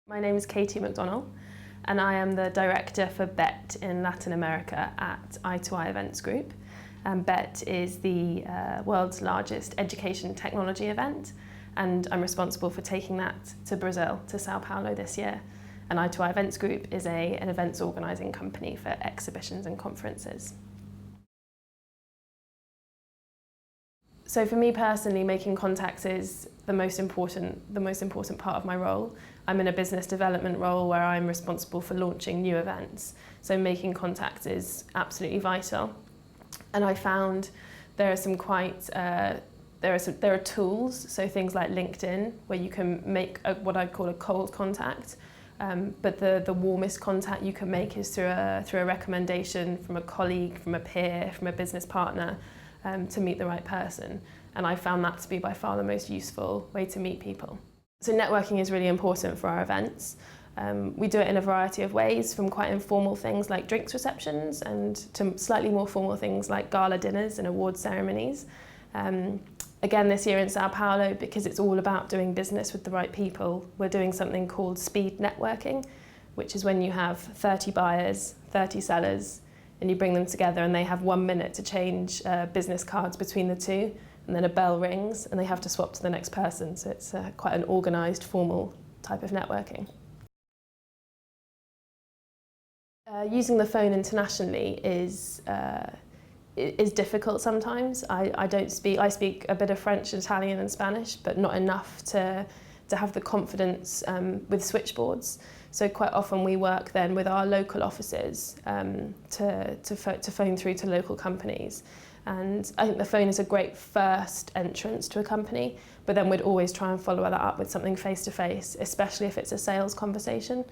My name is Katie McDonnell and I am the Director for BET in Latin America at I2I Events Group. BET is the world's largest education technology event, and I'm responsible for taking that to Brazil, to Sao Paulo this year. And I2I Events Group is an events organising company for exhibitions and conferences. So for me personally, making contacts is the most important part of my role. I'm in a business development role where I'm responsible for launching new events. So making contacts is absolutely vital. And I found there are some there are tools, so things like LinkedIn, where you can make what I'd call a cold contact. But the warmest contact you can make is through a recommendation from a colleague, from a peer, from a business partner, to meet the right person. And I found that to be by far the most useful way to meet people. So networking is really important for our events. We do it in a variety of ways, from quite informal things like drinks receptions and to slightly more formal things like gala dinners and award ceremonies. Again, this year in Sao Paulo, because it's all about doing business with the right people, we're doing something called speed networking, which is when you have 30 buyers, 30 sellers, and you bring them together and they have 1 minute to change business cards between the two, and then a bell rings and they have to swap to the next person. So it's quite an organised, formal type of networking. Using the phone internationally is difficult sometimes. I speak a bit of French, Italian and Spanish, but not enough to have the confidence with switchboards. So quite often we work then with our local offices to phone through to local companies. And I think the phone is a great first entrance to a company, but then we'd always try and follow that up with something face-to-face, especially if it's a sales conversation.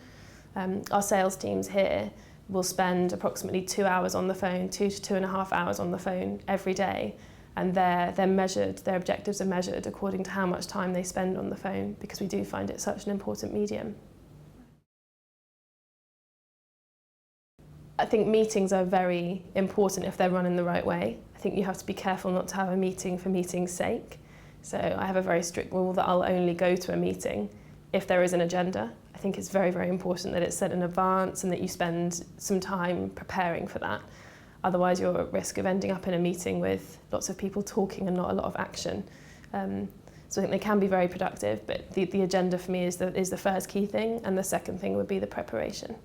Our sales teams here will spend approximately 2 hours on the phone, 2 to 2.5 hours on the phone every day. And they're measured, their objectives are measured according to how much time they spend on the phone, because we do find it such an important medium. I think meetings are very important if they're run in the right way. I think you have to be careful not to have a meeting for meeting's sake. So I have a very strict rule that I'll only go to a meeting if there is an agenda. I think it's very, very important that it's set in advance and that you spend some time preparing for that. Otherwise you're at risk of ending up in a meeting with lots of people talking and not a lot of action. So I think they can be very productive, but the agenda for me is the first key thing, and the second thing would be the preparation.